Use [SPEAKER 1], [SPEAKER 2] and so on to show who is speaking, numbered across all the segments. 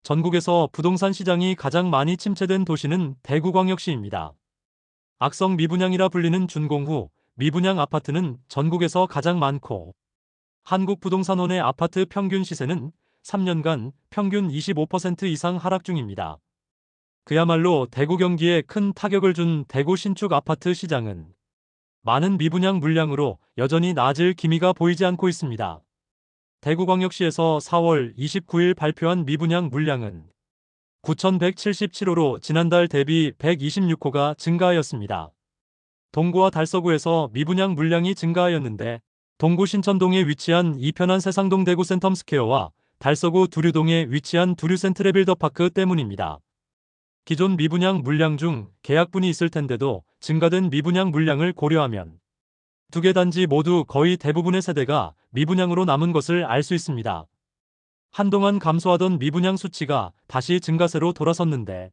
[SPEAKER 1] 전국에서 부동산 시장이 가장 많이 침체된 도시는 대구광역시입니다. 악성 미분양이라 불리는 준공후 미분양 아파트는 전국에서 가장 많고, 한국부동산원의 아파트 평균 시세는 3년간 평균 25% 이상 하락 중입니다. 그야말로 대구 경기에 큰 타격을 준 대구 신축 아파트 시장은 많은 미분양 물량으로 여전히 나아질 기미가 보이지 않고 있습니다. 대구광역시에서 4월 29일 발표한 미분양 물량은 9,177호로 지난달 대비 126호가 증가하였습니다. 동구와 달서구에서 미분양 물량이 증가하였는데, 동구 신천동에 위치한 이편한 세상동 대구 센텀스퀘어와 달서구 두류동에 위치한 두류 센트레빌더파크 때문입니다. 기존 미분양 물량 중 계약분이 있을 텐데도 증가된 미분양 물량을 고려하면 두 개 단지 모두 거의 대부분의 세대가 미분양으로 남은 것을 알 수 있습니다. 한동안 감소하던 미분양 수치가 다시 증가세로 돌아섰는데,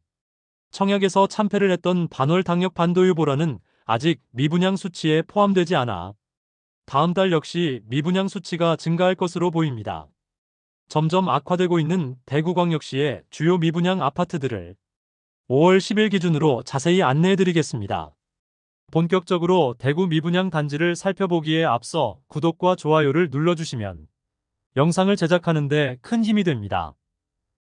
[SPEAKER 1] 청약에서 참패를 했던 반월당역 반도유보라는 아직 미분양 수치에 포함되지 않아 다음 달 역시 미분양 수치가 증가할 것으로 보입니다. 점점 악화되고 있는 대구광역시의 주요 미분양 아파트들을 5월 10일 기준으로 자세히 안내해드리겠습니다. 본격적으로 대구 미분양 단지를 살펴보기에 앞서 구독과 좋아요를 눌러주시면 영상을 제작하는 데 큰 힘이 됩니다.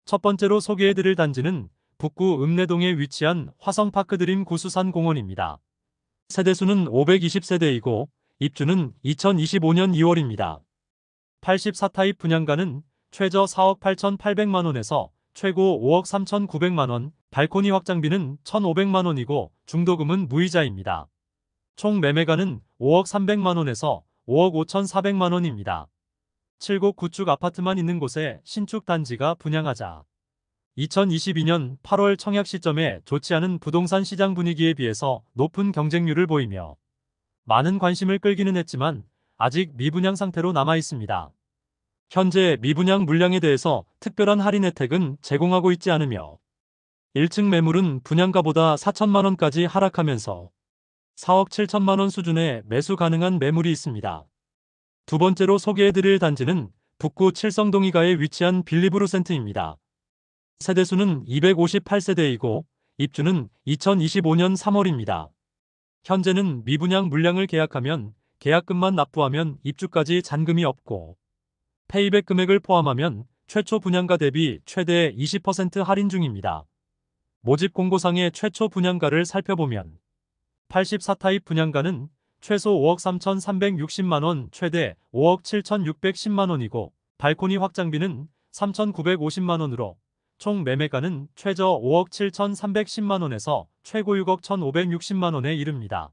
[SPEAKER 1] 첫 번째로 소개해드릴 단지는 북구 읍내동에 위치한 화성파크드림 구수산공원입니다. 세대수는 520세대이고 입주는 2025년 2월입니다. 84타입 분양가는 최저 4억 8,800만원에서 최고 5억 3,900만원, 발코니 확장비는 1,500만원이고 중도금은 무이자입니다. 총 매매가는 5억 300만원에서 5억 5,400만원입니다. 7곡 구축 아파트만 있는 곳에 신축 단지가 분양하자 2022년 8월 청약 시점에 좋지 않은 부동산 시장 분위기에 비해서 높은 경쟁률을 보이며 많은 관심을 끌기는 했지만 아직 미분양 상태로 남아 있습니다. 현재 미분양 물량에 대해서 특별한 할인 혜택은 제공하고 있지 않으며 1층 매물은 분양가보다 4천만원까지 하락하면서 4억 7천만원 수준의 매수 가능한 매물이 있습니다. 두 번째로 소개해드릴 단지는 북구 칠성동이가에 위치한 빌리브루센트입니다. 세대수는 258세대이고 입주는 2025년 3월입니다. 현재는 미분양 물량을 계약하면 계약금만 납부하면 입주까지 잔금이 없고, 페이백 금액을 포함하면 최초 분양가 대비 최대 20% 할인 중입니다. 모집 공고상의 최초 분양가를 살펴보면 84타입 분양가는 최소 5억 3,360만원, 최대 5억 7,610만원이고 발코니 확장비는 3,950만원으로 총 매매가는 최저 5억 7,310만원에서 최고 6억 1,560만원에 이릅니다.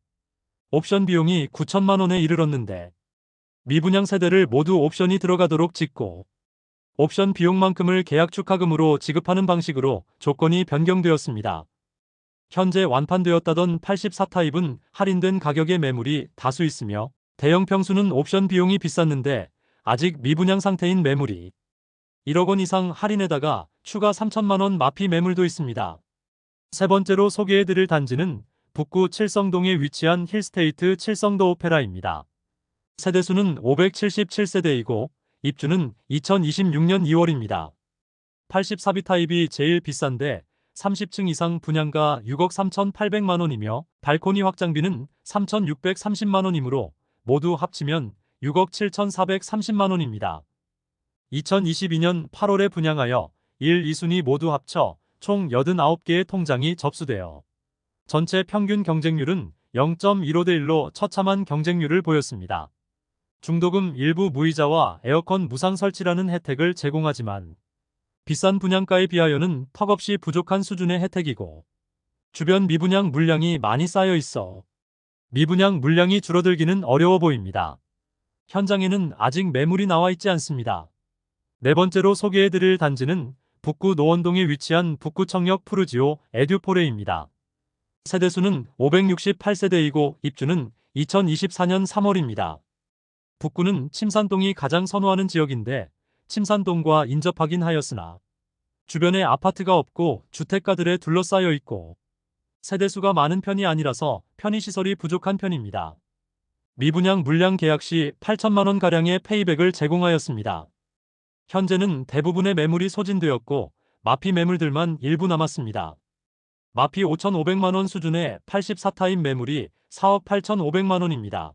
[SPEAKER 1] 옵션 비용이 9천만원에 이르렀는데 미분양 세대를 모두 옵션이 들어가도록 짓고 옵션 비용만큼을 계약 축하금으로 지급하는 방식으로 조건이 변경되었습니다. 현재 완판되었다던 84타입은 할인된 가격의 매물이 다수 있으며 대형 평수는 옵션 비용이 비쌌는데 아직 미분양 상태인 매물이 1억 원 이상 할인에다가 추가 3천만원 마피 매물도 있습니다. 세 번째로 소개해드릴 단지는 북구 칠성동에 위치한 힐스테이트 칠성도 오페라입니다. 세대수는 577세대이고 입주는 2026년 2월입니다. 84비 타입이 제일 비싼데 30층 이상 분양가 6억 3,800만원이며 발코니 확장비는 3,630만원이므로 모두 합치면 6억 7,430만원입니다. 2022년 8월에 분양하여 1, 2순위 모두 합쳐 총 89개의 통장이 접수되어 전체 평균 경쟁률은 0.15대 1로 처참한 경쟁률을 보였습니다. 중도금 일부 무이자와 에어컨 무상 설치라는 혜택을 제공하지만 비싼 분양가에 비하여는 턱없이 부족한 수준의 혜택이고, 주변 미분양 물량이 많이 쌓여 있어 미분양 물량이 줄어들기는 어려워 보입니다. 현장에는 아직 매물이 나와 있지 않습니다. 네 번째로 소개해드릴 단지는 북구 노원동에 위치한 북구청역 푸르지오 에듀포레입니다. 세대수는 568세대이고 입주는 2024년 3월입니다. 북구는 침산동이 가장 선호하는 지역인데 침산동과 인접하긴 하였으나 주변에 아파트가 없고 주택가들에 둘러싸여 있고 세대수가 많은 편이 아니라서 편의시설이 부족한 편입니다. 미분양 물량 계약 시 8천만원가량의 페이백을 제공하였습니다. 현재는 대부분의 매물이 소진되었고 마피 매물들만 일부 남았습니다. 마피 5,500만원 수준의 84타입 매물이 4억 8,500만원입니다.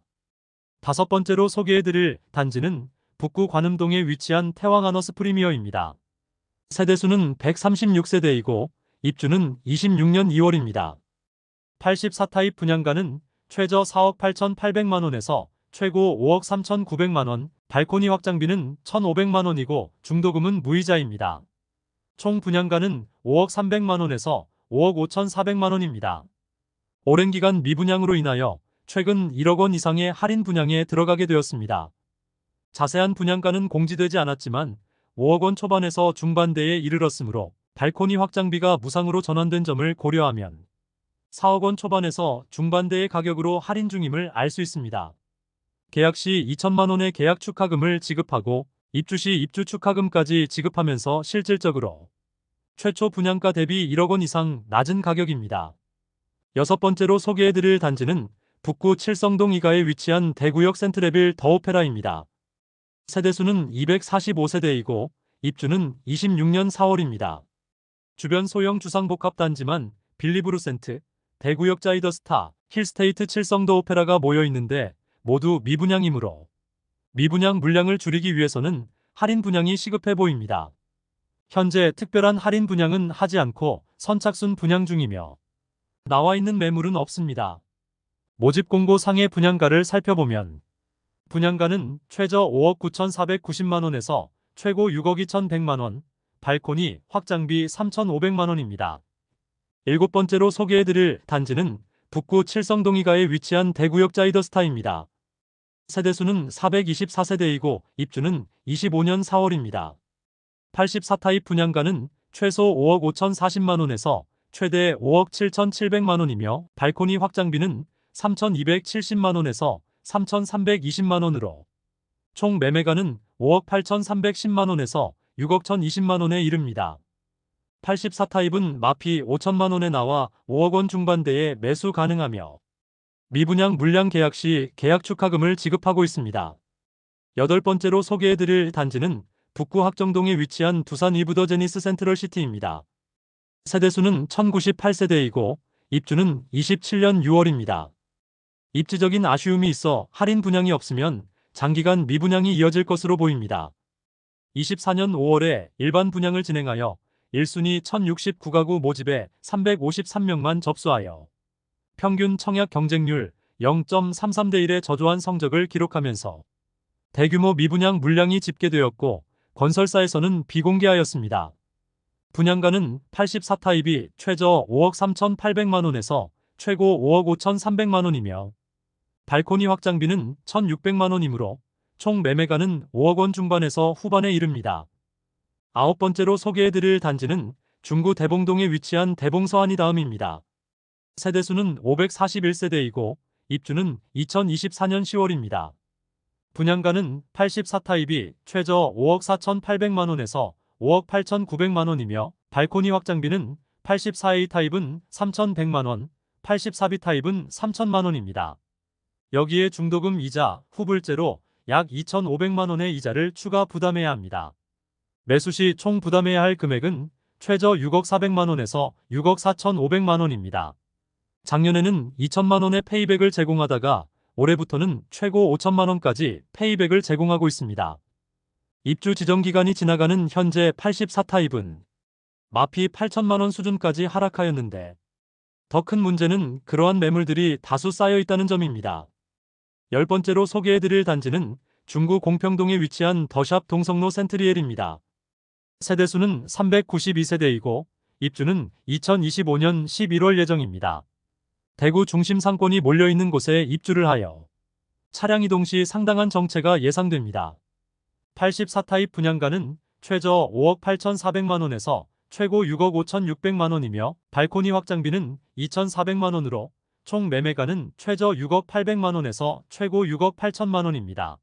[SPEAKER 1] 다섯 번째로 소개해드릴 단지는 북구 관음동에 위치한 태왕하너스 프리미어입니다. 세대수는 136세대이고 입주는 26년 2월입니다. 84타입 분양가는 최저 4억 8,800만원에서 최고 5억 3,900만원, 발코니 확장비는 1,500만원이고 중도금은 무이자입니다. 총 분양가는 5억 300만원에서 5억 5,400만원입니다. 오랜 기간 미분양으로 인하여 최근 1억 원 이상의 할인 분양에 들어가게 되었습니다. 자세한 분양가는 공지되지 않았지만 5억 원 초반에서 중반대에 이르렀으므로 발코니 확장비가 무상으로 전환된 점을 고려하면 4억 원 초반에서 중반대의 가격으로 할인 중임을 알 수 있습니다. 계약 시 2천만 원의 계약 축하금을 지급하고 입주 시 입주 축하금까지 지급하면서 실질적으로 최초 분양가 대비 1억 원 이상 낮은 가격입니다. 여섯 번째로 소개해드릴 단지는 북구 칠성동 이가에 위치한 대구역 센트레빌 더 오페라입니다. 세대수는 245세대이고 입주는 26년 4월입니다. 주변 소형 주상복합단지만 빌리브루센트, 대구역 자이더스타, 힐스테이트 칠성더 오페라가 모여있는데 모두 미분양이므로 미분양 물량을 줄이기 위해서는 할인 분양이 시급해 보입니다. 현재 특별한 할인 분양은 하지 않고 선착순 분양 중이며 나와 있는 매물은 없습니다. 모집 공고 상의 분양가를 살펴보면 분양가는 최저 5억 9,490만원에서 최고 6억 2,100만원, 발코니 확장비 3,500만원입니다. 일곱 번째로 소개해드릴 단지는 북구 칠성동 이가에 위치한 대구역 자이더스타입니다. 세대수는 424세대이고 입주는 25년 4월입니다. 84타입 분양가는 최소 5억 5,040만원에서 최대 5억 7,700만원이며 발코니 확장비는 3,270만원에서 3,320만원으로 총 매매가는 5억 8,310만원에서 6억 1,020만원에 이릅니다. 84타입은 마피 5천만원에 나와 5억 원 중반대에 매수 가능하며 미분양 물량 계약 시 계약 축하금을 지급하고 있습니다. 여덟 번째로 소개해드릴 단지는 북구 학정동에 위치한 두산 위브더 제니스 센트럴시티입니다. 세대수는 1,098세대이고 입주는 27년 6월입니다. 입지적인 아쉬움이 있어 할인 분양이 없으면 장기간 미분양이 이어질 것으로 보입니다. 24년 5월에 일반 분양을 진행하여 1순위 1,069가구 모집에 353명만 접수하여 평균 청약 경쟁률 0.33대 1의 저조한 성적을 기록하면서 대규모 미분양 물량이 집계되었고 건설사에서는 비공개하였습니다. 분양가는 84타입이 최저 5억 3,800만원에서 최고 5억 5,300만원이며 발코니 확장비는 1,600만원이므로 총 매매가는 5억 원 중반에서 후반에 이릅니다. 아홉 번째로 소개해드릴 단지는 중구 대봉동에 위치한 대봉서안이 다음입니다. 세대수는 541세대이고 입주는 2024년 10월입니다. 분양가는 84타입이 최저 5억 4,800만원에서 5억 8,900만원이며 발코니 확장비는 84A 타입은 3,100만원, 84B 타입은 3,000만원입니다. 여기에 중도금 이자, 후불제로 약 2,500만원의 이자를 추가 부담해야 합니다. 매수 시 총 부담해야 할 금액은 최저 6억 400만원에서 6억 4,500만원입니다. 작년에는 2천만원의 페이백을 제공하다가 올해부터는 최고 5천만원까지 페이백을 제공하고 있습니다. 입주 지정 기간이 지나가는 현재 84타입은 마피 8천만원 수준까지 하락하였는데 더 큰 문제는 그러한 매물들이 다수 쌓여 있다는 점입니다. 열 번째로 소개해드릴 단지는 중구 공평동에 위치한 더샵 동성로 센트리엘입니다. 세대수는 392세대이고 입주는 2025년 11월 예정입니다. 대구 중심 상권이 몰려있는 곳에 입주를 하여 차량 이동 시 상당한 정체가 예상됩니다. 84타입 분양가는 최저 5억 8,400만원에서 최고 6억 5,600만원이며 발코니 확장비는 2,400만원으로 총 매매가는 최저 6억 800만원에서 최고 6억 8천만원입니다.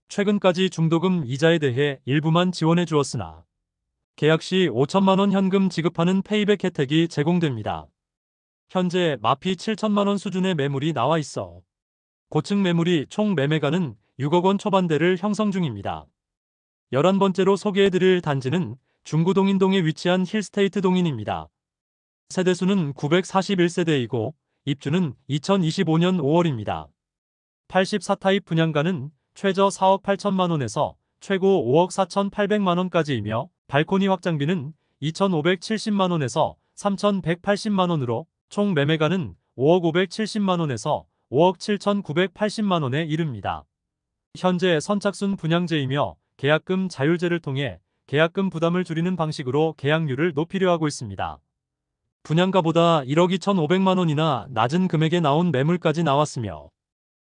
[SPEAKER 1] 최근까지 중도금 이자에 대해 일부만 지원해 주었으나 계약 시 5천만원 현금 지급하는 페이백 혜택이 제공됩니다. 현재 마피 7천만원 수준의 매물이 나와 있어 고층 매물이 총 매매가는 6억 원 초반대를 형성 중입니다. 11번째로 소개해드릴 단지는 중구 동인동에 위치한 힐스테이트 동인입니다. 세대수는 941세대이고 입주는 2025년 5월입니다. 84타입 분양가는 최저 4억 8천만 원에서 최고 5억 4,800만 원까지이며 발코니 확장비는 2,570만 원에서 3,180만 원으로 총 매매가는 5억 570만 원에서 5억 7,980만 원에 이릅니다. 현재 선착순 분양제이며 계약금 자율제를 통해 계약금 부담을 줄이는 방식으로 계약률을 높이려 하고 있습니다. 분양가보다 1억 2,500만 원이나 낮은 금액에 나온 매물까지 나왔으며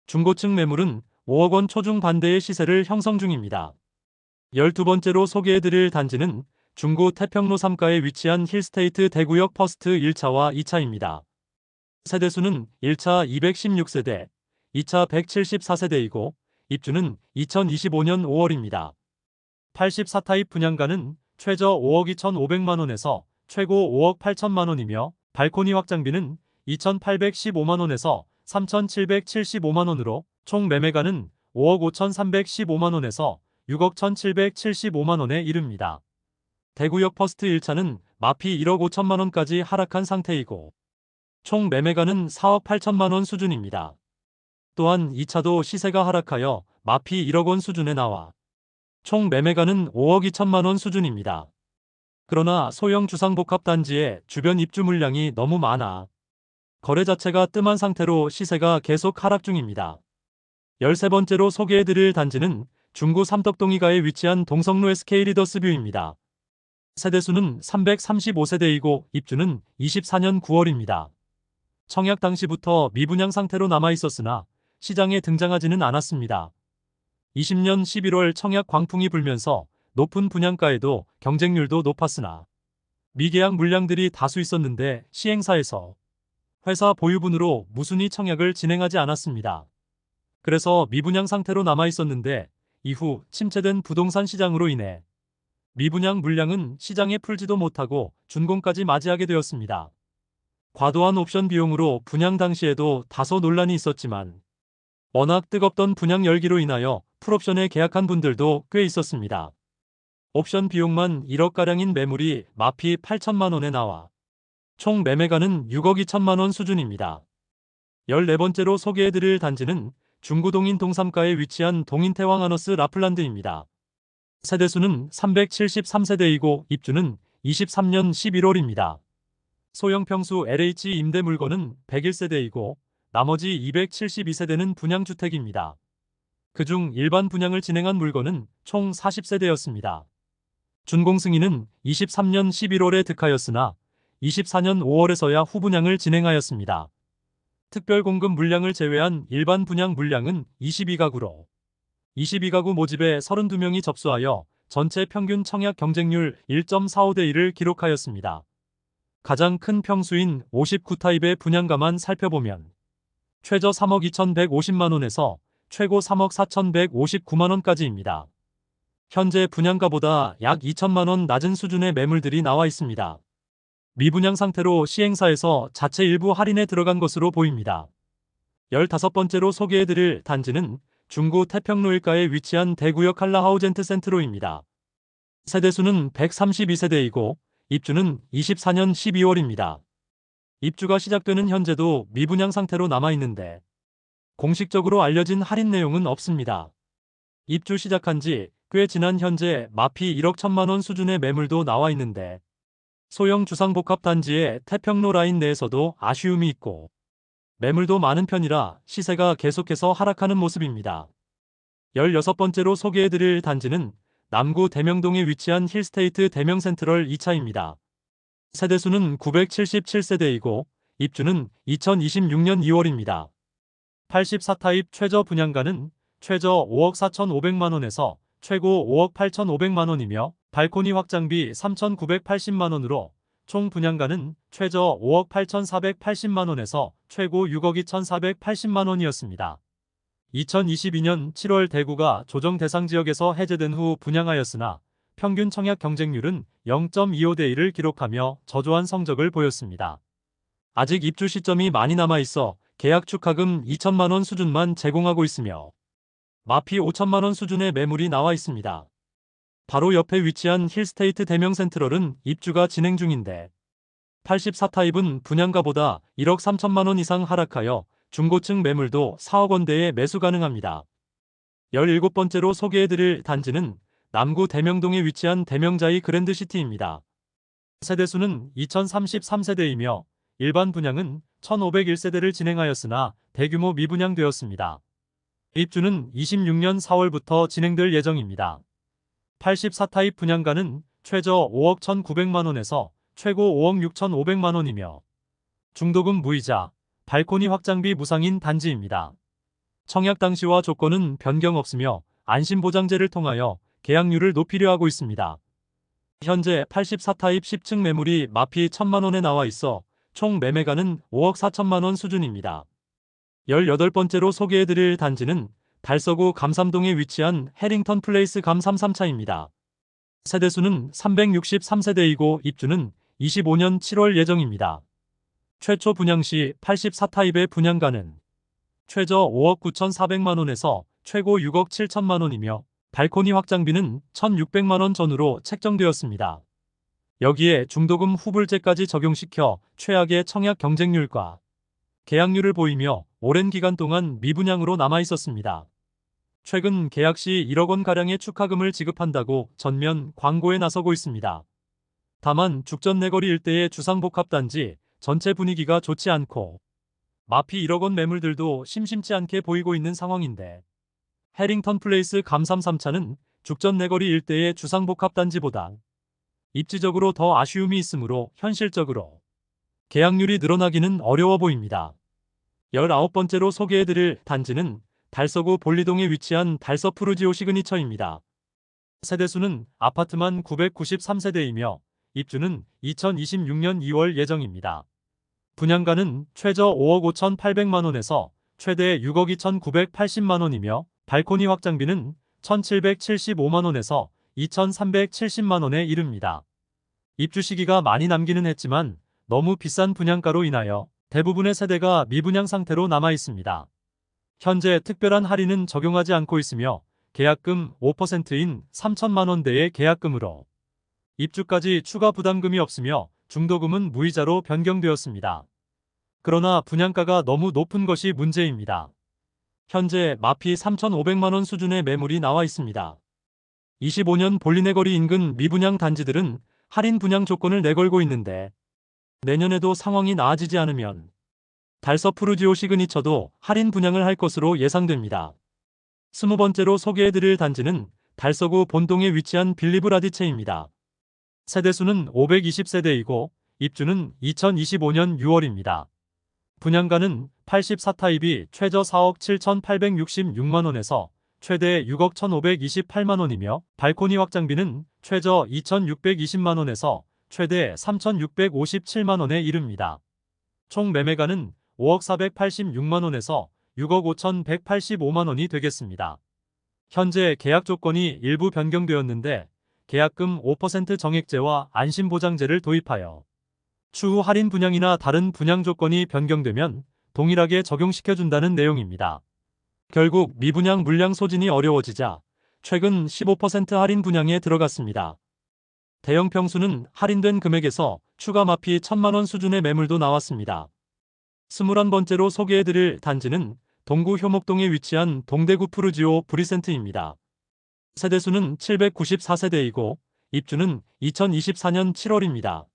[SPEAKER 1] 중고층 매물은 5억 원 초중 반대의 시세를 형성 중입니다. 12번째로 소개해드릴 단지는 중구 태평로 3가에 위치한 힐스테이트 대구역 퍼스트 1차와 2차입니다. 세대수는 1차 216세대, 2차 174세대이고 입주는 2025년 5월입니다. 84타입 분양가는 최저 5억 2,500만 원에서 최고 5억 8천만 원이며 발코니 확장비는 2,815만 원에서 3,775만 원으로 총 매매가는 5억 5,315만 원에서 6억 1,775만 원에 이릅니다. 대구역 퍼스트 1차는 마피 1억 5천만 원까지 하락한 상태이고 총 매매가는 4억 8천만 원 수준입니다. 또한 2차도 시세가 하락하여 마피 1억 원 수준에 나와 총 매매가는 5억 2천만 원 수준입니다. 그러나 소형 주상복합단지의 주변 입주 물량이 너무 많아 거래 자체가 뜸한 상태로 시세가 계속 하락 중입니다. 13번째로 소개해드릴 단지는 중구 삼덕동이가에 위치한 동성로 SK 리더스뷰입니다. 세대수는 335세대이고 입주는 24년 9월입니다. 청약 당시부터 미분양 상태로 남아있었으나 시장에 등장하지는 않았습니다. 20년 11월 청약 광풍이 불면서 높은 분양가에도 경쟁률도 높았으나 미계약 물량들이 다수 있었는데 시행사에서 회사 보유분으로 무순위 청약을 진행하지 않았습니다. 그래서 미분양 상태로 남아있었는데 이후 침체된 부동산 시장으로 인해 미분양 물량은 시장에 풀지도 못하고 준공까지 맞이하게 되었습니다. 과도한 옵션 비용으로 분양 당시에도 다소 논란이 있었지만 워낙 뜨겁던 분양 열기로 인하여 풀옵션에 계약한 분들도 꽤 있었습니다. 옵션 비용만 1억가량인 매물이 마피 8천만 원에 나와 총 매매가는 6억 2천만 원 수준입니다. 14번째로 소개해드릴 단지는 중구 동인 동삼가에 위치한 동인태왕하너스 라플란드입니다. 세대수는 373세대이고 입주는 23년 11월입니다. 소형 평수 LH 임대 물건은 101세대이고 나머지 272세대는 분양주택입니다. 그중 일반 분양을 진행한 물건은 총 40세대였습니다. 준공 승인은 23년 11월에 득하였으나 24년 5월에서야 후분양을 진행하였습니다. 특별 공급 물량을 제외한 일반 분양 물량은 22가구로 22가구 모집에 32명이 접수하여 전체 평균 청약 경쟁률 1.45대 1을 기록하였습니다. 가장 큰 평수인 59타입의 분양가만 살펴보면 최저 3억 2,150만 원에서 최고 3억 4,159만 원까지입니다. 현재 분양가보다 약 2천만 원 낮은 수준의 매물들이 나와 있습니다. 미분양 상태로 시행사에서 자체 일부 할인에 들어간 것으로 보입니다. 15번째로 소개해드릴 단지는 중구 태평로 1가에 위치한 대구역 한라하우젠트 센트로입니다. 세대수는 132세대이고 입주는 24년 12월입니다. 입주가 시작되는 현재도 미분양 상태로 남아있는데 공식적으로 알려진 할인 내용은 없습니다. 입주 시작한 지 꽤 지난 현재 마피 1억 1천만 원 수준의 매물도 나와 있는데 소형 주상복합단지의 태평로 라인 내에서도 아쉬움이 있고 매물도 많은 편이라 시세가 계속해서 하락하는 모습입니다. 16번째로 소개해드릴 단지는 남구 대명동에 위치한 힐스테이트 대명센트럴 2차입니다. 세대수는 977세대이고 입주는 2026년 2월입니다. 84타입 최저 분양가는 최저 5억 4,500만 원에서 최고 5억 8,500만 원이며 발코니 확장비 3,980만 원으로 총 분양가는 최저 5억 8,480만 원에서 최고 6억 2,480만 원이었습니다. 2022년 7월 대구가 조정 대상 지역에서 해제된 후 분양하였으나 평균 청약 경쟁률은 0.25대 1을 기록하며 저조한 성적을 보였습니다. 아직 입주 시점이 많이 남아있어 계약 축하금 2천만 원 수준만 제공하고 있으며 마피 5천만 원 수준의 매물이 나와 있습니다. 바로 옆에 위치한 힐스테이트 대명 센트럴은 입주가 진행 중인데 84타입은 분양가보다 1억 3천만 원 이상 하락하여 중고층 매물도 4억 원대에 매수 가능합니다. 17번째로 소개해드릴 단지는 남구 대명동에 위치한 대명자이 그랜드시티입니다. 세대수는 2033세대이며 일반 분양은 1501세대를 진행하였으나 대규모 미분양되었습니다. 입주는 26년 4월부터 진행될 예정입니다. 84타입 분양가는 최저 5억 1,900만 원에서 최고 5억 6,500만 원이며 중도금 무이자, 발코니 확장비 무상인 단지입니다. 청약 당시와 조건은 변경 없으며 안심보장제를 통하여 계약률을 높이려 하고 있습니다. 현재 84타입 10층 매물이 마피 1,000만 원에 나와 있어 총 매매가는 5억 4천만 원 수준입니다. 18번째로 소개해드릴 단지는 달서구 감삼동에 위치한 해링턴 플레이스 감33차입니다. 세대수는 363세대이고 입주는 25년 7월 예정입니다. 최초 분양시 84타입의 분양가는 최저 5억 9,400만 원에서 최고 6억 7천만 원이며 발코니 확장비는 1,600만 원 전후로 책정되었습니다. 여기에 중도금 후불제까지 적용시켜 최악의 청약 경쟁률과 계약률을 보이며 오랜 기간 동안 미분양으로 남아 있었습니다. 최근 계약 시 1억 원가량의 축하금을 지급한다고 전면 광고에 나서고 있습니다. 다만 죽전 내거리 일대의 주상복합단지 전체 분위기가 좋지 않고 마피 1억 원 매물들도 심심치 않게 보이고 있는 상황인데 해링턴 플레이스 감33차는 죽전 내거리 일대의 주상복합단지보다 입지적으로 더 아쉬움이 있으므로 현실적으로 계약률이 늘어나기는 어려워 보입니다. 19번째로 소개해드릴 단지는 달서구 볼리동에 위치한 달서 푸르지오 시그니처입니다. 세대수는 아파트만 993세대이며 입주는 2026년 2월 예정입니다. 분양가는 최저 5억 5,800만 원에서 최대 6억 2,980만 원이며 발코니 확장비는 1,775만 원에서 2,370만 원에 이릅니다. 입주 시기가 많이 남기는 했지만 너무 비싼 분양가로 인하여 대부분의 세대가 미분양 상태로 남아 있습니다. 현재 특별한 할인은 적용하지 않고 있으며 계약금 5%인 3천만 원대의 계약금으로 입주까지 추가 부담금이 없으며 중도금은 무이자로 변경되었습니다. 그러나 분양가가 너무 높은 것이 문제입니다. 현재 마피 3,500만 원 수준의 매물이 나와 있습니다. 25년 볼리네거리 인근 미분양 단지들은 할인 분양 조건을 내걸고 있는데 내년에도 상황이 나아지지 않으면 달서 푸르지오 시그니처도 할인 분양을 할 것으로 예상됩니다. 20번째로 소개해드릴 단지는 달서구 본동에 위치한 빌리브 라디체입니다. 세대수는 520세대이고 입주는 2025년 6월입니다. 분양가는 84타입이 최저 4억 7,866만 원에서 최대 6억 1,528만 원이며 발코니 확장비는 최저 2,620만 원에서 최대 3,657만 원에 이릅니다. 총 매매가는 5억 486만 원에서 6억 5,185만 원이 되겠습니다. 현재 계약 조건이 일부 변경되었는데 계약금 5% 정액제와 안심보장제를 도입하여 추후 할인 분양이나 다른 분양 조건이 변경되면 동일하게 적용시켜준다는 내용입니다. 결국 미분양 물량 소진이 어려워지자 최근 15% 할인 분양에 들어갔습니다. 대형 평수는 할인된 금액에서 추가 마피 1,000만 원 수준의 매물도 나왔습니다. 21번째로 소개해드릴 단지는 동구 효목동에 위치한 동대구 푸르지오 브리센트입니다. 세대수는 794세대이고 입주는 2024년 7월입니다.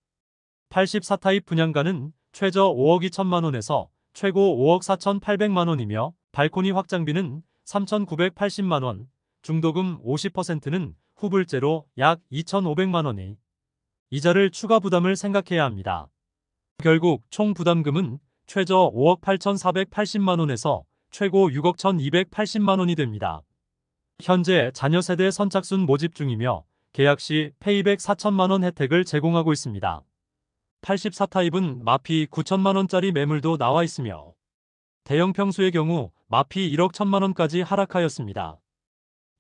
[SPEAKER 1] 84타입 분양가는 최저 5억 2천만 원에서 최고 5억 4,800만 원이며 발코니 확장비는 3,980만 원, 중도금 50%는 후불제로 약 2,500만 원이 이자를 추가 부담을 생각해야 합니다. 결국 총 부담금은 최저 5억 8,480만 원에서 최고 6억 1,280만 원이 됩니다. 현재 자녀 세대 선착순 모집 중이며 계약 시 페이백 4천만 원 혜택을 제공하고 있습니다. 84타입은 마피 9천만 원짜리 매물도 나와 있으며 대형 평수의 경우 마피 1억 1천만 원까지 하락하였습니다.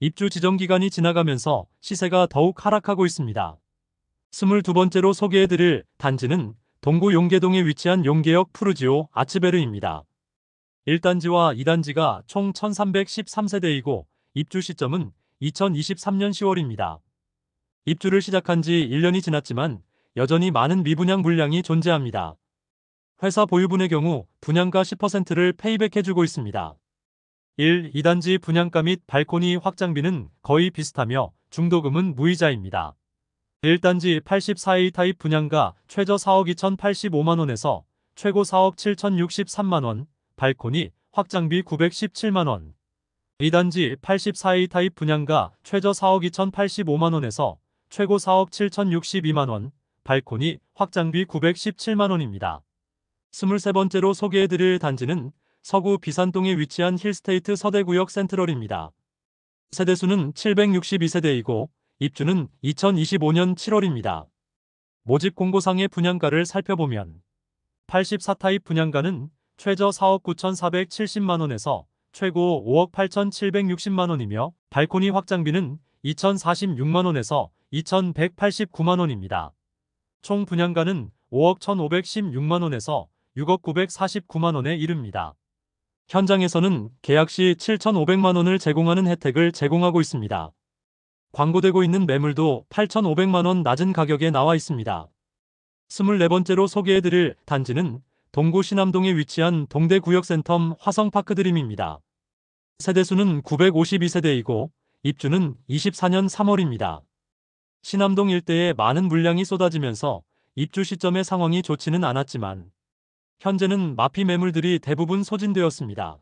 [SPEAKER 1] 입주 지정 기간이 지나가면서 시세가 더욱 하락하고 있습니다. 22번째로 소개해드릴 단지는 동구 용계동에 위치한 용계역 푸르지오 아츠베르입니다. 1단지와 2단지가 총 1313세대이고 입주 시점은 2023년 10월입니다. 입주를 시작한 지 1년이 지났지만 여전히 많은 미분양 물량이 존재합니다. 회사 보유분의 경우 분양가 10%를 페이백해주고 있습니다. 1. 2단지 분양가 및 발코니 확장비는 거의 비슷하며 중도금은 무이자입니다. 1단지 84A 타입 분양가 최저 4억 2,085만원에서 최고 4억 7,063만원, 발코니 확장비 917만원. 2단지 84A 타입 분양가 최저 4억 2,085만원에서 최고 4억 7,062만원, 발코니 확장비 917만원입니다. 23번째로 소개해드릴 단지는 서구 비산동에 위치한 힐스테이트 서대구역 센트럴입니다. 세대수는 762세대이고 입주는 2025년 7월입니다. 모집 공고상의 분양가를 살펴보면 84타입 분양가는 최저 4억 9,470만원에서 최고 5억 8,760만원이며 발코니 확장비는 2,046만원에서 2,189만원입니다. 총 분양가는 5억 1,516만원에서 6억 949만원에 이릅니다. 현장에서는 계약 시 7,500만원을 제공하는 혜택을 제공하고 있습니다. 광고되고 있는 매물도 8,500만원 낮은 가격에 나와 있습니다. 24번째로 소개해드릴 단지는 동구 신암동에 위치한 동대구역센텀 화성파크드림입니다. 세대수는 952세대이고 입주는 24년 3월입니다. 신암동 일대에 많은 물량이 쏟아지면서 입주 시점의 상황이 좋지는 않았지만 현재는 마피 매물들이 대부분 소진되었습니다.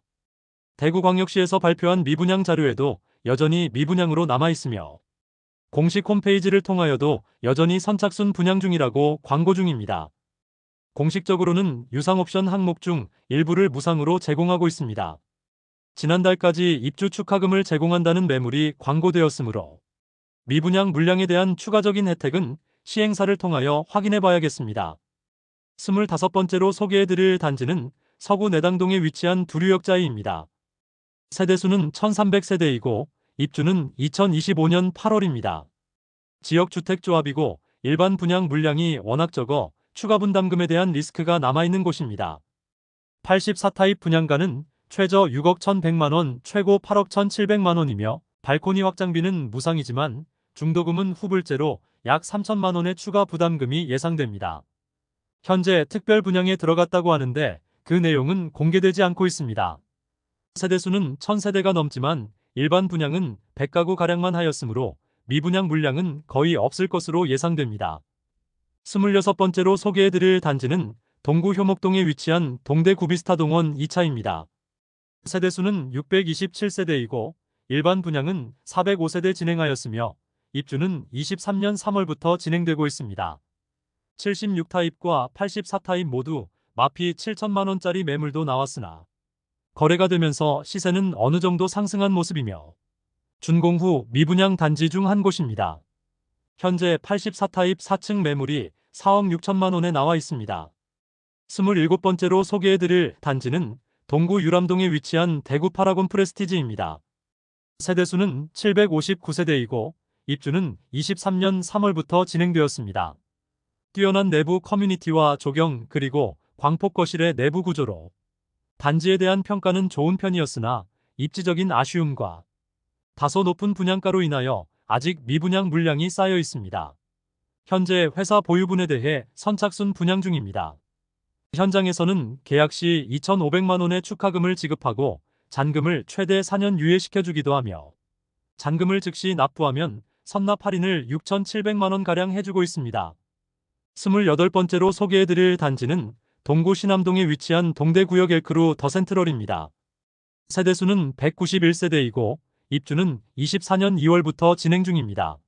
[SPEAKER 1] 대구광역시에서 발표한 미분양 자료에도 여전히 미분양으로 남아있으며 공식 홈페이지를 통하여도 여전히 선착순 분양 중이라고 광고 중입니다. 공식적으로는 유상 옵션 항목 중 일부를 무상으로 제공하고 있습니다. 지난달까지 입주 축하금을 제공한다는 매물이 광고되었으므로 미분양 물량에 대한 추가적인 혜택은 시행사를 통하여 확인해 봐야겠습니다. 25번째로 소개해드릴 단지는 서구 내당동에 위치한 두류역자이입니다. 세대수는 1300세대이고 입주는 2025년 8월입니다. 지역주택조합이고 일반 분양 물량이 워낙 적어 추가 분담금에 대한 리스크가 남아있는 곳입니다. 84타입 분양가는 최저 6억 1,100만원, 최고 8억 1,700만원이며 발코니 확장비는 무상이지만 중도금은 후불제로 약 3천만원의 추가 부담금이 예상됩니다. 현재 특별 분양에 들어갔다고 하는데 그 내용은 공개되지 않고 있습니다. 세대수는 1000세대가 넘지만 일반 분양은 100가구가량만 하였으므로 미분양 물량은 거의 없을 것으로 예상됩니다. 26번째로 소개해드릴 단지는 동구 효목동에 위치한 동대구비스타동원 2차입니다. 세대수는 627세대이고 일반 분양은 405세대 진행하였으며 입주는 23년 3월부터 진행되고 있습니다. 76타입과 84타입 모두 마피 7천만원짜리 매물도 나왔으나 거래가 되면서 시세는 어느 정도 상승한 모습이며 준공 후 미분양 단지 중 한 곳입니다. 현재 84타입 4층 매물이 4억 6천만원에 나와 있습니다. 27번째로 소개해드릴 단지는 동구 유람동에 위치한 대구 파라곤 프레스티지입니다. 세대수는 759세대이고 입주는 23년 3월부터 진행되었습니다. 뛰어난 내부 커뮤니티와 조경 그리고 광폭 거실의 내부 구조로 단지에 대한 평가는 좋은 편이었으나 입지적인 아쉬움과 다소 높은 분양가로 인하여 아직 미분양 물량이 쌓여 있습니다. 현재 회사 보유분에 대해 선착순 분양 중입니다. 현장에서는 계약 시 2,500만원의 축하금을 지급하고 잔금을 최대 4년 유예시켜주기도 하며 잔금을 즉시 납부하면 선납 할인을 6,700만원가량 해주고 있습니다. 28번째로 소개해드릴 단지는 동구 신암동에 위치한 동대구역 엘크루 더 센트럴입니다. 세대수는 191세대이고 입주는 24년 2월부터 진행 중입니다.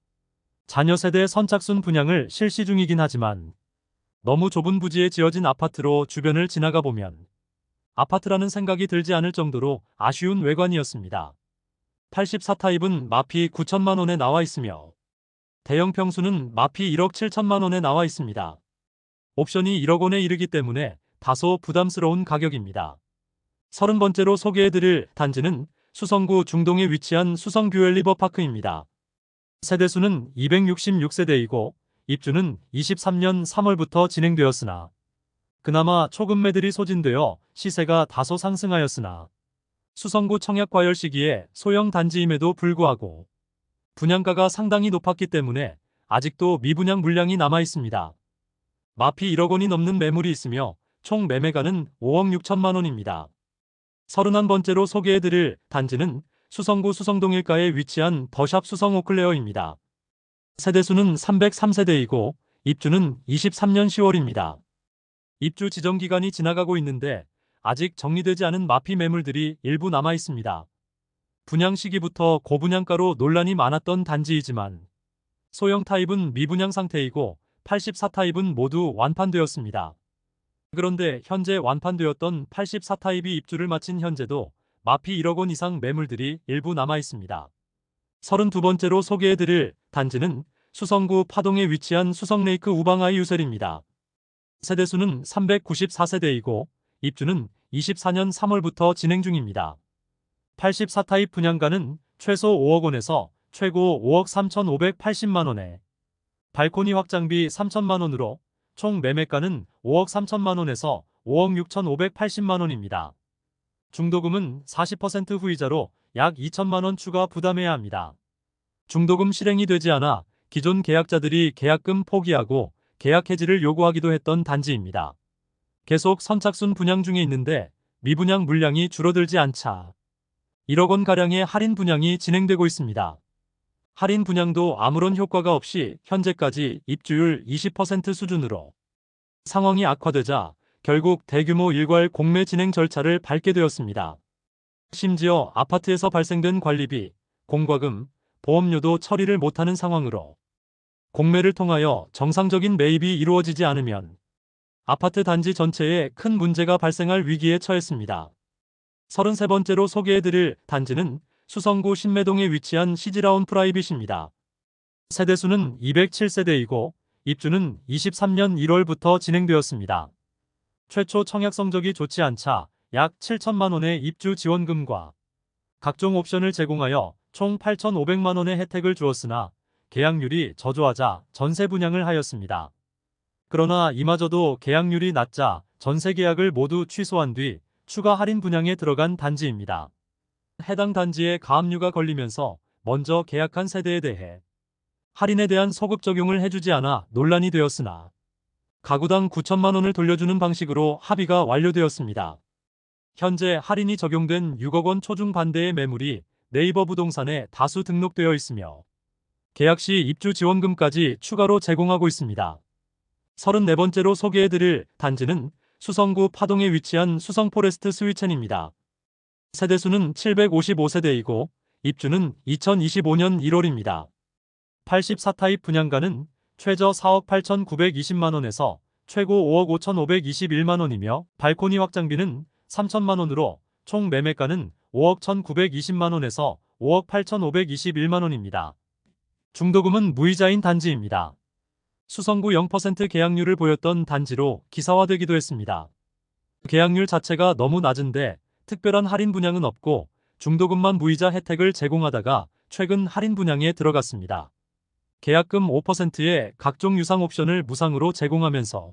[SPEAKER 1] 자녀 세대 선착순 분양을 실시 중이긴 하지만 너무 좁은 부지에 지어진 아파트로 주변을 지나가 보면 아파트라는 생각이 들지 않을 정도로 아쉬운 외관이었습니다. 84타입은 마피 9천만원에 나와 있으며 대형 평수는 마피 1억 7천만원에 나와 있습니다. 옵션이 1억 원에 이르기 때문에 다소 부담스러운 가격입니다. 30번째로 소개해드릴 단지는 수성구 중동에 위치한 수성뷰엘 리버파크입니다. 세대수는 266세대이고 입주는 23년 3월부터 진행되었으나 그나마 초급 매들이 소진되어 시세가 다소 상승하였으나 수성구 청약과열 시기에 소형 단지임에도 불구하고 분양가가 상당히 높았기 때문에 아직도 미분양 물량이 남아 있습니다. 마피 1억 원이 넘는 매물이 있으며 총 매매가는 5억 6천만 원입니다. 31번째로 소개해드릴 단지는 수성구 수성동 일가에 위치한 더샵 수성 오클레어입니다. 세대수는 303세대이고 입주는 23년 10월입니다. 입주 지정 기간이 지나가고 있는데 아직 정리되지 않은 마피 매물들이 일부 남아 있습니다. 분양 시기부터 고분양가로 논란이 많았던 단지이지만 소형 타입은 미분양 상태이고 84타입은 모두 완판되었습니다. 그런데 현재 완판되었던 84타입이 입주를 마친 현재도 마피 1억 원 이상 매물들이 일부 남아 있습니다. 32번째로 소개해드릴 단지는 수성구 파동에 위치한 수성레이크 우방아이 유셀입니다. 세대수는 394세대이고 입주는 24년 3월부터 진행 중입니다. 84타입 분양가는 최소 5억 원에서 최고 5억 3,580만 원에 발코니 확장비 3천만 원으로 총 매매가는 5억 3천만 원에서 5억 6,580만 원입니다. 중도금은 40% 후이자로 약 2천만 원 추가 부담해야 합니다. 중도금 실행이 되지 않아 기존 계약자들이 계약금 포기하고 계약 해지를 요구하기도 했던 단지입니다. 계속 선착순 분양 중에 있는데 미분양 물량이 줄어들지 않자 1억 원가량의 할인 분양이 진행되고 있습니다. 할인 분양도 아무런 효과가 없이 현재까지 입주율 20% 수준으로 상황이 악화되자 결국 대규모 일괄 공매 진행 절차를 밟게 되었습니다. 심지어 아파트에서 발생된 관리비, 공과금, 보험료도 처리를 못하는 상황으로 공매를 통하여 정상적인 매입이 이루어지지 않으면 아파트 단지 전체에 큰 문제가 발생할 위기에 처했습니다. 33번째로 소개해드릴 단지는 수성구 신매동에 위치한 시즈라운 프라이빗입니다. 세대수는 207세대이고 입주는 23년 1월부터 진행되었습니다. 최초 청약 성적이 좋지 않자 약 7천만 원의 입주 지원금과 각종 옵션을 제공하여 총 8,500만 원의 혜택을 주었으나 계약률이 저조하자 전세 분양을 하였습니다. 그러나 이마저도 계약률이 낮자 전세 계약을 모두 취소한 뒤 추가 할인 분양에 들어간 단지입니다. 해당 단지에 가압류가 걸리면서 먼저 계약한 세대에 대해 할인에 대한 소급 적용을 해주지 않아 논란이 되었으나 가구당 9천만 원을 돌려주는 방식으로 합의가 완료되었습니다. 현재 할인이 적용된 6억 원 초중 반대의 매물이 네이버 부동산에 다수 등록되어 있으며 계약 시 입주 지원금까지 추가로 제공하고 있습니다. 34번째로 소개해드릴 단지는 수성구 파동에 위치한 수성포레스트 스위첸입니다. 세대수는 755세대이고 입주는 2025년 1월입니다. 84타입 분양가는 최저 4억 8,920만 원에서 최고 5억 5,521만 원이며 발코니 확장비는 3천만 원으로 총 매매가는 5억 1,920만 원에서 5억 8,521만 원입니다. 중도금은 무이자인 단지입니다. 수성구 0% 계약률을 보였던 단지로 기사화되기도 했습니다. 계약률 자체가 너무 낮은데 특별한 할인 분양은 없고 중도금만 무이자 혜택을 제공하다가 최근 할인 분양에 들어갔습니다. 계약금 5%의 각종 유상 옵션을 무상으로 제공하면서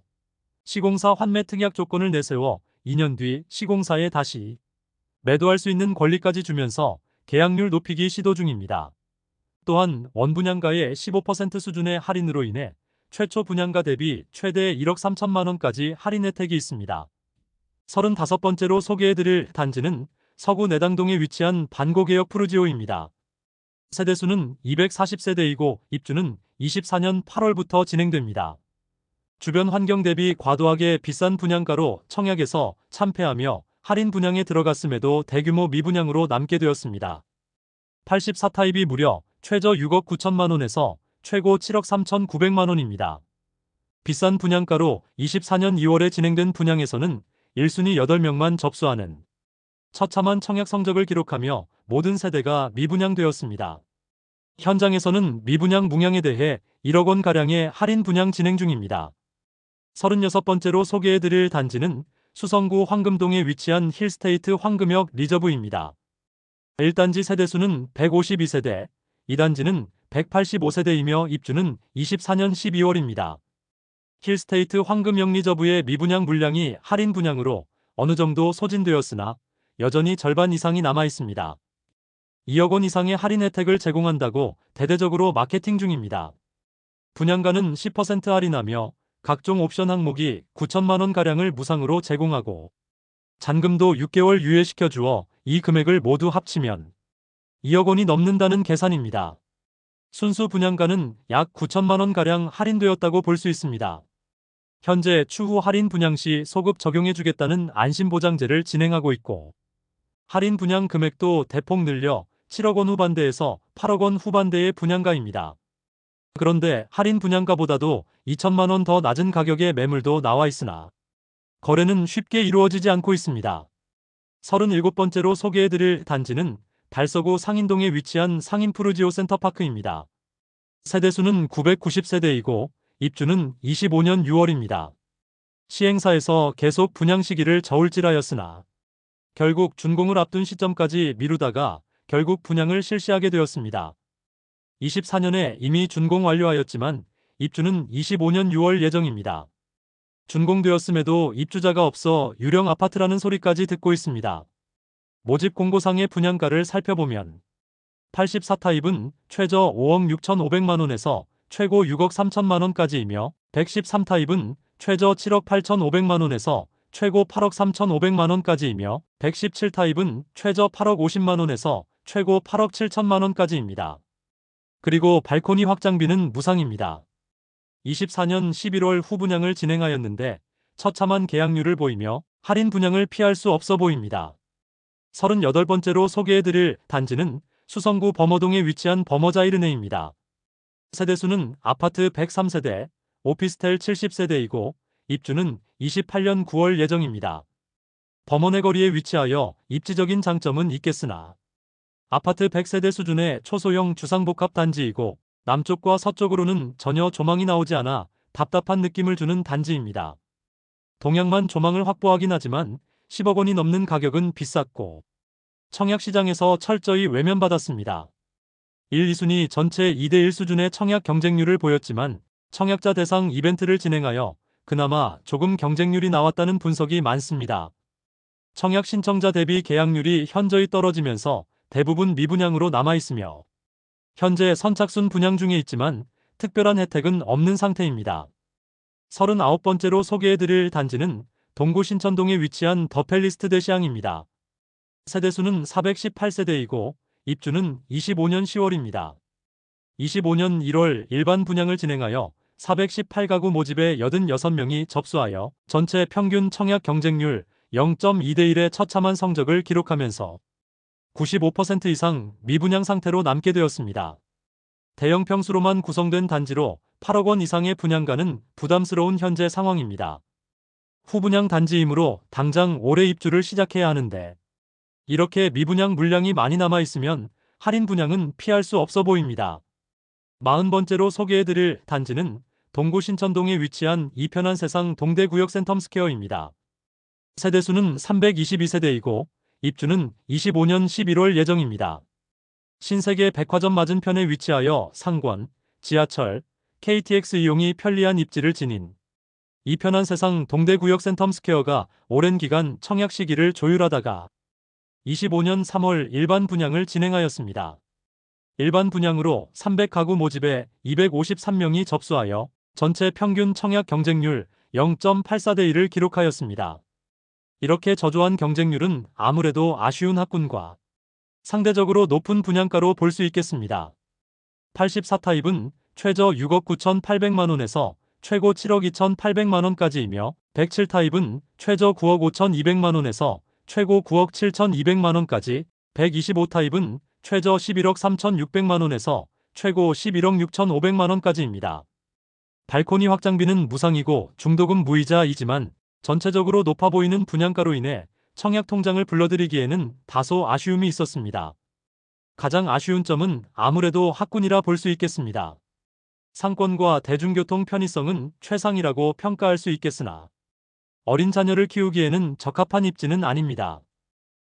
[SPEAKER 1] 시공사 환매 특약 조건을 내세워 2년 뒤 시공사에 다시 매도할 수 있는 권리까지 주면서 계약률 높이기 시도 중입니다. 또한 원분양가의 15% 수준의 할인으로 인해 최초 분양가 대비 최대 1억 3천만 원까지 할인 혜택이 있습니다. 35번째로 소개해드릴 단지는 서구 내당동에 위치한 반고개역 푸르지오입니다. 세대수는 240세대이고 입주는 24년 8월부터 진행됩니다. 주변 환경 대비 과도하게 비싼 분양가로 청약에서 참패하며 할인 분양에 들어갔음에도 대규모 미분양으로 남게 되었습니다. 84타입이 무려 최저 6억 9천만 원에서 최고 7억 3,900만 원입니다. 비싼 분양가로 24년 2월에 진행된 분양에서는 1순위 8명만 접수하는 처참한 청약 성적을 기록하며 모든 세대가 미분양되었습니다. 현장에서는 미분양 문양에 대해 1억 원가량의 할인 분양 진행 중입니다. 36번째로 소개해드릴 단지는 수성구 황금동에 위치한 힐스테이트 황금역 리저브입니다. 1단지 세대수는 152세대, 2단지는 185세대이며 입주는 24년 12월입니다. 힐스테이트 황금역 리저브의 미분양 물량이 할인 분양으로 어느 정도 소진되었으나 여전히 절반 이상이 남아 있습니다. 2억 원 이상의 할인 혜택을 제공한다고 대대적으로 마케팅 중입니다. 분양가는 10% 할인하며 각종 옵션 항목이 9천만 원가량을 무상으로 제공하고 잔금도 6개월 유예시켜 주어 이 금액을 모두 합치면 2억 원이 넘는다는 계산입니다. 순수 분양가는 약 9천만 원가량 할인되었다고 볼 수 있습니다. 현재 추후 할인 분양 시 소급 적용해주겠다는 안심보장제를 진행하고 있고 할인 분양 금액도 대폭 늘려 7억 원 후반대에서 8억 원 후반대의 분양가입니다. 그런데 할인 분양가보다도 2천만 원 더 낮은 가격의 매물도 나와 있으나 거래는 쉽게 이루어지지 않고 있습니다. 37번째로 소개해드릴 단지는 달서구 상인동에 위치한 상인푸르지오 센터파크입니다. 세대수는 990세대이고 입주는 25년 6월입니다. 시행사에서 계속 분양 시기를 저울질하였으나 결국 준공을 앞둔 시점까지 미루다가 결국 분양을 실시하게 되었습니다. 24년에 이미 준공 완료하였지만 입주는 25년 6월 예정입니다. 준공되었음에도 입주자가 없어 유령 아파트라는 소리까지 듣고 있습니다. 모집 공고상의 분양가를 살펴보면 84타입은 최저 5억 6,500만 원에서 최고 6억 3천만 원까지이며 113타입은 최저 7억 8,500만 원에서 최고 8억 3,500만 원까지이며 117타입은 최저 8억 50만 원에서 최고 8억 7천만 원까지입니다. 그리고 발코니 확장비는 무상입니다. 24년 11월 후분양을 진행하였는데 처참한 계약률을 보이며 할인 분양을 피할 수 없어 보입니다. 38번째로 소개해드릴 단지는 수성구 범어동에 위치한 범어자이르네입니다. 세대수는 아파트 103세대, 오피스텔 70세대이고 입주는 28년 9월 예정입니다. 범어내 거리에 위치하여 입지적인 장점은 있겠으나 아파트 100세대 수준의 초소형 주상복합 단지이고 남쪽과 서쪽으로는 전혀 조망이 나오지 않아 답답한 느낌을 주는 단지입니다. 동향만 조망을 확보하긴 하지만 10억 원이 넘는 가격은 비쌌고 청약시장에서 철저히 외면받았습니다. 1, 2순위 전체 2대1 수준의 청약 경쟁률을 보였지만 청약자 대상 이벤트를 진행하여 그나마 조금 경쟁률이 나왔다는 분석이 많습니다. 청약 신청자 대비 계약률이 현저히 떨어지면서 대부분 미분양으로 남아있으며 현재 선착순 분양 중에 있지만 특별한 혜택은 없는 상태입니다. 39번째로 소개해드릴 단지는 동구 신천동에 위치한 더 팰리스 대시양입니다. 세대수는 418세대이고 입주는 25년 10월입니다. 25년 1월 일반 분양을 진행하여 418가구 모집에 86명이 접수하여 전체 평균 청약 경쟁률 0.2대1의 처참한 성적을 기록하면서 95% 이상 미분양 상태로 남게 되었습니다. 대형 평수로만 구성된 단지로 8억 원 이상의 분양가는 부담스러운 현재 상황입니다. 후분양 단지이므로 당장 올해 입주를 시작해야 하는데 이렇게 미분양 물량이 많이 남아있으면 할인 분양은 피할 수 없어 보입니다. 40번째로 소개해드릴 단지는 동구 신천동에 위치한 이편한 세상 동대구역 센텀스퀘어입니다. 세대수는 322세대이고 입주는 25년 11월 예정입니다. 신세계 백화점 맞은편에 위치하여 상권, 지하철, KTX 이용이 편리한 입지를 지닌 이편한 세상 동대구역 센텀스퀘어가 오랜 기간 청약 시기를 조율하다가 25년 3월 일반 분양을 진행하였습니다. 일반 분양으로 300가구 모집에 253명이 접수하여 전체 평균 청약 경쟁률 0.84대1을 기록하였습니다. 이렇게 저조한 경쟁률은 아무래도 아쉬운 학군과 상대적으로 높은 분양가로 볼 수 있겠습니다. 84타입은 최저 6억 9,800만 원에서 최고 7억 2,800만 원까지이며 107타입은 최저 9억 5,200만 원에서 최고 9억 7,200만 원까지 125타입은 최저 11억 3,600만 원에서 최고 11억 6,500만 원까지입니다. 발코니 확장비는 무상이고 중도금 무이자이지만 전체적으로 높아 보이는 분양가로 인해 청약 통장을 불러들이기에는 다소 아쉬움이 있었습니다. 가장 아쉬운 점은 아무래도 학군이라 볼 수 있겠습니다. 상권과 대중교통 편의성은 최상이라고 평가할 수 있겠으나 어린 자녀를 키우기에는 적합한 입지는 아닙니다.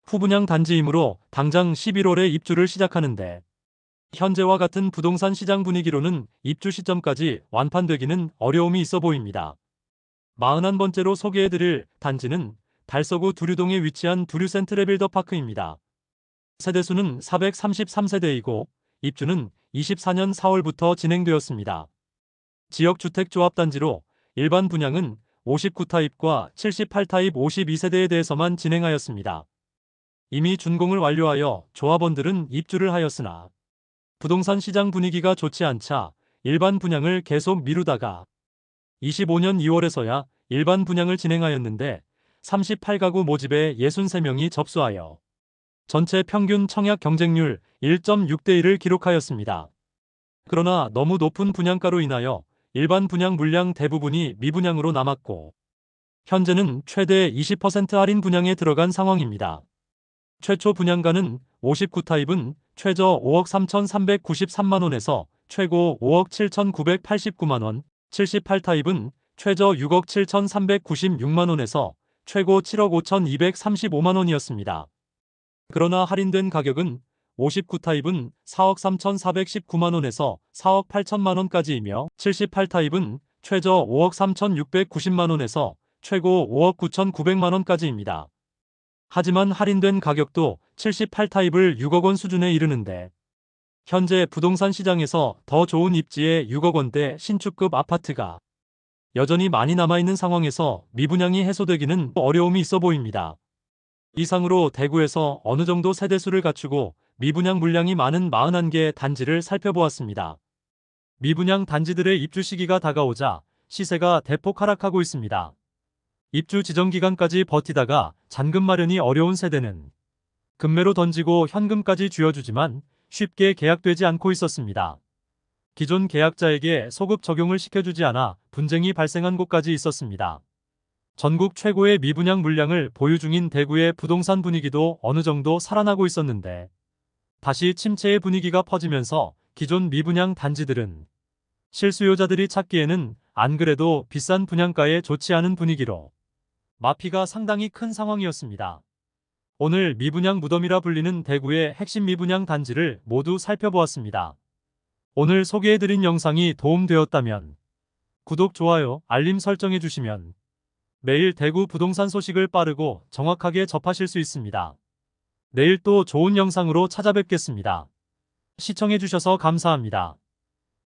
[SPEAKER 1] 후분양 단지이므로 당장 11월에 입주를 시작하는데 현재와 같은 부동산 시장 분위기로는 입주 시점까지 완판되기는 어려움이 있어 보입니다. 41번째로 소개해드릴 단지는 달서구 두류동에 위치한 두류센트레 빌더파크입니다. 세대수는 433세대이고 입주는 24년 4월부터 진행되었습니다. 지역주택조합단지로 일반 분양은 59타입과 78타입 52세대에 대해서만 진행하였습니다. 이미 준공을 완료하여 조합원들은 입주를 하였으나 부동산 시장 분위기가 좋지 않자 일반 분양을 계속 미루다가 25년 2월에서야 일반 분양을 진행하였는데 38가구 모집에 63명이 접수하여 전체 평균 청약 경쟁률 1.6대 1을 기록하였습니다. 그러나 너무 높은 분양가로 인하여 일반 분양 물량 대부분이 미분양으로 남았고 현재는 최대 20% 할인 분양에 들어간 상황입니다. 최초 분양가는 59타입은 최저 5억 3,393만원에서 최고 5억 7,989만원, 78타입은 최저 6억 7,396만원에서 최고 7억 5,235만원이었습니다. 그러나 할인된 가격은 59타입은 4억 3,419만원에서 4억 8천만원까지이며 78타입은 최저 5억 3,690만원에서 최고 5억 9,900만원까지입니다. 하지만 할인된 가격도 78타입을 6억 원 수준에 이르는데 현재 부동산 시장에서 더 좋은 입지의 6억 원대 신축급 아파트가 여전히 많이 남아있는 상황에서 미분양이 해소되기는 어려움이 있어 보입니다. 이상으로 대구에서 어느 정도 세대수를 갖추고 미분양 물량이 많은 41개 단지를 살펴보았습니다. 미분양 단지들의 입주 시기가 다가오자 시세가 대폭 하락하고 있습니다. 입주 지정 기간까지 버티다가 잔금 마련이 어려운 세대는 금매로 던지고 현금까지 쥐어주지만 쉽게 계약되지 않고 있었습니다. 기존 계약자에게 소급 적용을 시켜주지 않아 분쟁이 발생한 곳까지 있었습니다. 전국 최고의 미분양 물량을 보유 중인 대구의 부동산 분위기도 어느 정도 살아나고 있었는데 다시 침체의 분위기가 퍼지면서 기존 미분양 단지들은 실수요자들이 찾기에는 안 그래도 비싼 분양가에 좋지 않은 분위기로 마피가 상당히 큰 상황이었습니다. 오늘 미분양 무덤이라 불리는 대구의 핵심 미분양 단지를 모두 살펴보았습니다. 오늘 소개해드린 영상이 도움되었다면 구독, 좋아요, 알림 설정해주시면 매일 대구 부동산 소식을 빠르고 정확하게 접하실 수 있습니다. 내일 또 좋은 영상으로 찾아뵙겠습니다. 시청해주셔서 감사합니다.